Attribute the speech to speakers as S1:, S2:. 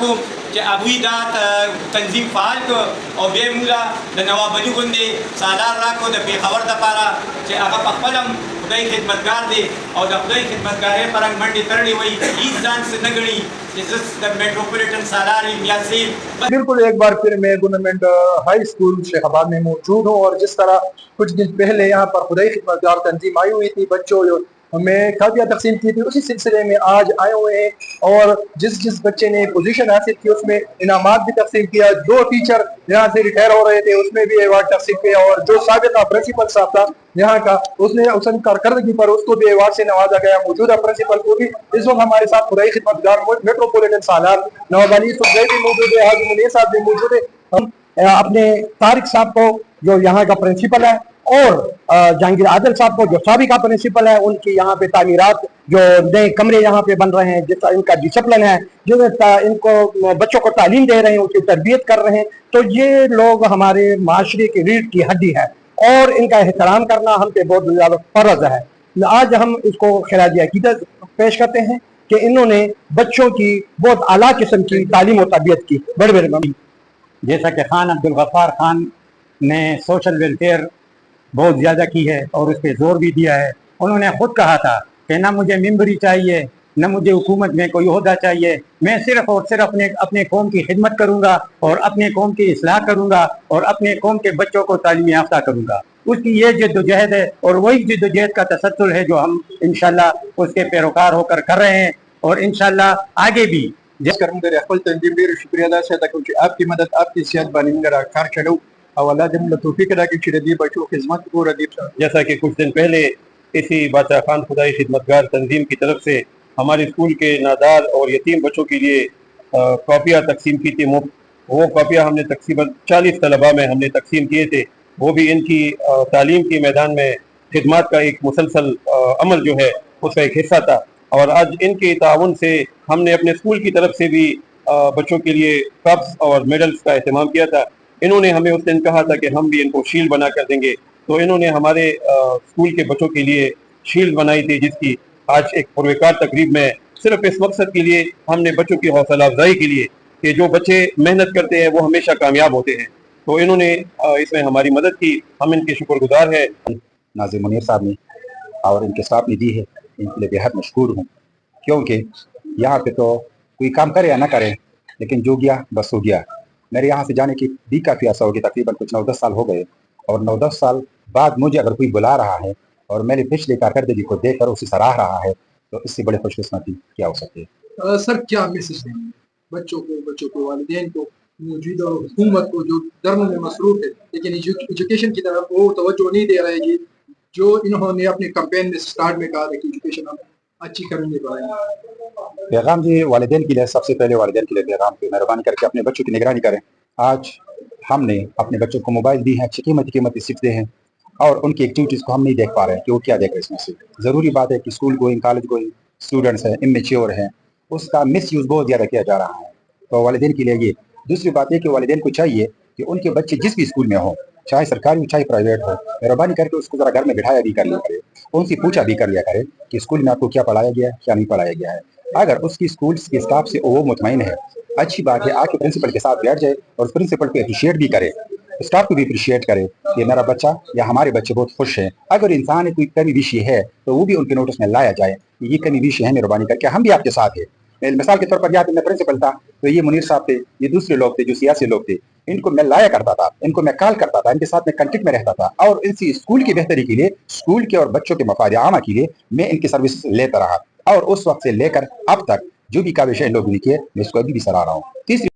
S1: کوم چې هغوی دا تنظیم فعال کړ او بیا یې موږ د نواب علي غوندې سالار راکړو د پېښور دپاره چې هغه په خپل هم خدای خدمتګار دی او د خدای خدمتګارۍ په رنګ منډې تړلې وایي هېڅ ځان څه نه ګڼي چې زه د میټروپولیټن سالار یم یا څه یم.
S2: بالکل ایک بار پھر میں گورنمنٹ ہائی اسکول شیخ آباد میں موجود ہوں، اور جس طرح کچھ دن پہلے یہاں پر خدائی خدمتگار تنظیم آئی ہوئی تھی، بچوں میں کھادیاں تقسیم کی تھی، اسی سلسلے میں آج آئے ہوئے ہیں اور جس بچے نے پوزیشن حاصل کی اس میں انعامات بھی تقسیم کیا. 2 ٹیچر یہاں سے ریٹائر ہو رہے تھے، اس میں بھی ایوارڈ تقسیم کیا، اور جو سابقہ پرنسپل صاحب تھا یہاں کا اس نے اس کارکردگی پر اس کو بھی ایوارڈ سے نوازا گیا. موجودہ پرنسپل کو بھی اس وقت ہمارے ساتھ خدائی خدمتگار میٹروپولیٹن سالار نواب علي بھی موجود ہے، حاجی منیر صاحب بھی موجود ہے. ہم اپنے طارق صاحب کو جو یہاں کا پرنسپل ہے اور جہانگیر عادل صاحب کو جو سابقہ پرنسپل ہے، ان کی یہاں پہ تعمیرات جو نئے کمرے یہاں پہ بن رہے ہیں، جس ان کا ڈسپلن ہے، جو ان کو بچوں کو تعلیم دے رہے ہیں، ان کی تربیت کر رہے ہیں، تو یہ لوگ ہمارے معاشرے کی ریڑھ کی ہڈی ہے اور ان کا احترام کرنا ہم پہ بہت زیادہ فرض ہے. آج ہم اس کو خراج عقیدت پیش کرتے ہیں کہ انہوں نے بچوں کی بہت اعلیٰ قسم کی تعلیم و تربیت کی. بڑے
S3: جیسا کہ خان عبدالغفار خان نے سوشل ویلفیئر بہت زیادہ کی ہے اور اس پہ زور بھی دیا ہے. انہوں نے خود کہا تھا کہ نہ مجھے ممبری چاہیے، نہ مجھے حکومت میں کوئی عہدہ چاہیے، میں صرف اور صرف اپنے قوم کی خدمت کروں گا اور اپنے قوم کی اصلاح کروں گا اور اپنے قوم کے بچوں کو تعلیم یافتہ کروں گا. اس کی یہ جد و جہد ہے اور وہی جد و جہد کا تسلسل ہے جو ہم انشاءاللہ اس کے پیروکار ہو کر رہے ہیں اور انشاءاللہ آگے بھی
S2: کرم در خپل تنظیم ډیر شکریہ ادا ساته کوم چې آپ کی مدد آپ کی صحت باندې موږ کار چلو او الله دې موږ توفیق راکړي چې دې بچو خدمت وکړو.
S4: جیسا کہ کچھ دن پہلے اسی بادشاہ خان خدائی خدمتگار تنظیم کی طرف سے ہمارے اسکول کے نادار اور یتیم بچوں کے لیے کاپیاں تقسیم کی تھی مفت. وہ کاپیاں ہم نے تقریباً 40 طلباء میں ہم نے تقسیم کیے تھے. وہ بھی ان کی تعلیم کے میدان میں خدمات کا ایک مسلسل عمل جو ہے اس کا ایک حصہ تھا. اور آج ان کے تعاون سے ہم نے اپنے اسکول کی طرف سے بھی بچوں کے لیے کپس اور میڈلز کا اہتمام کیا تھا. انہوں نے ہمیں اس دن کہا تھا کہ ہم بھی ان کو شیلڈ بنا کر دیں گے، تو انہوں نے ہمارے اسکول کے بچوں کے لیے شیلڈ بنائی تھی، جس کی آج ایک پروکار تقریب میں صرف اس مقصد کے لیے ہم نے بچوں کی حوصلہ افزائی کے لیے کہ جو بچے محنت کرتے ہیں وہ ہمیشہ کامیاب ہوتے ہیں، تو انہوں نے اس میں ہماری مدد کی. ہم ان کے شکر گزار ہیں.
S5: ناظر منیر صاحب نے اور ان کے اسٹاف نے دی ہے، ان کے لیے بےحد مشکور ہوں، کیونکہ یہاں پہ تو کوئی کام کرے یا نہ کرے لیکن جو گیا بس ہو گیا. میرے یہاں سے جانے کی بھی کافی عرصہ ہوگی، تقریباً کچھ 9-10 سال ہو گئے، اور 9-10 سال بعد مجھے اگر کوئی بلا رہا ہے اور میری پچھلی کارکردگی کو دیکھ کر اسے سراہ رہا ہے تو اس سے بڑے خوش قسمتی کیا ہو سکتی ہے.
S2: سر کیا میسج دیں بچوں کو والدین کو، موجودہ حکومت کو جو درموں میں مصروف ہے لیکن ایجوکیشن کی طرف وہ توجہ نہیں دے رہے جی، جو انہوں نے اپنے کمپین میں سٹارٹ میں کہا کہ ایجوکیشن اچھی کرنے پائیں؟
S5: پیغام جی والدین کے لیے، سب سے پہلے والدین کے لیے پیغام کہ مہربانی کر کے اپنے بچوں کی نگرانی کریں. آج ہم نے اپنے بچوں کو موبائل دی ہیں، اچھی قیمتی سکھتے ہیں، اور ان کی ایکٹیویٹیز کو ہم نہیں دیکھ پا رہے ہیں کہ وہ کیا دیکھ رہے ہیں. اس میں سے ضروری بات ہے کہ school going college going students ہیں، امیچیور ہیں، اس کا مس یوز بہت زیادہ کیا جا رہا ہے. تو والدین کے لیے یہ. دوسری بات یہ کہ والدین کو چاہیے کہ ان کے بچے جس بھی اسکول میں ہوں، چاہے سرکاری ہو چاہے پرائیویٹ ہو، مہربانی کر کے اس کو ذرا گھر میں بٹھایا بھی کر لیا کرے، ان سے پوچھا بھی کر لیا کرے کہ اسکول میں آپ کو کیا پڑھایا گیا ہے کیا نہیں پڑھایا گیا ہے. اگر اس کی اسکول کے اسٹاف سے وہ مطمئن ہے، اچھی بات ہے، آ کے پرنسپل کے ساتھ بیٹھ جائے اور اس پرنسپل کو اپریشیٹ بھی کرے، اسٹاف کو بھی اپریشیٹ کرے کہ میرا بچہ یا ہمارے بچے بہت خوش ہیں. اگر انسان کوئی کمی بیشی ہے تو وہ بھی ان کے نوٹس میں لایا جائے کہ یہ کمی بیشی ہے، مہربانی کر کے ہم بھی آپ کے ساتھ ہیں. مثال کے طور پر یہاں پہ میں پرنسپل تھا تو یہ منیر صاحب تھے، یہ دوسرے لوگ تھے جو سیاسی لوگ تھے، ان کو میں لایا کرتا تھا، ان کو میں کال کرتا تھا، ان کے ساتھ میں کنٹیکٹ میں رہتا تھا، اور ان سے اسکول کی بہتری کے لیے، اسکول کے اور بچوں کے مفاد عامہ کے لیے میں ان کی سروس لیتا رہا، اور اس وقت سے لے کر اب تک جو بھی کاوشیں ان لوگوں نے کی ہے میں اس کو ابھی بھی سراہ رہا ہوں. تیسری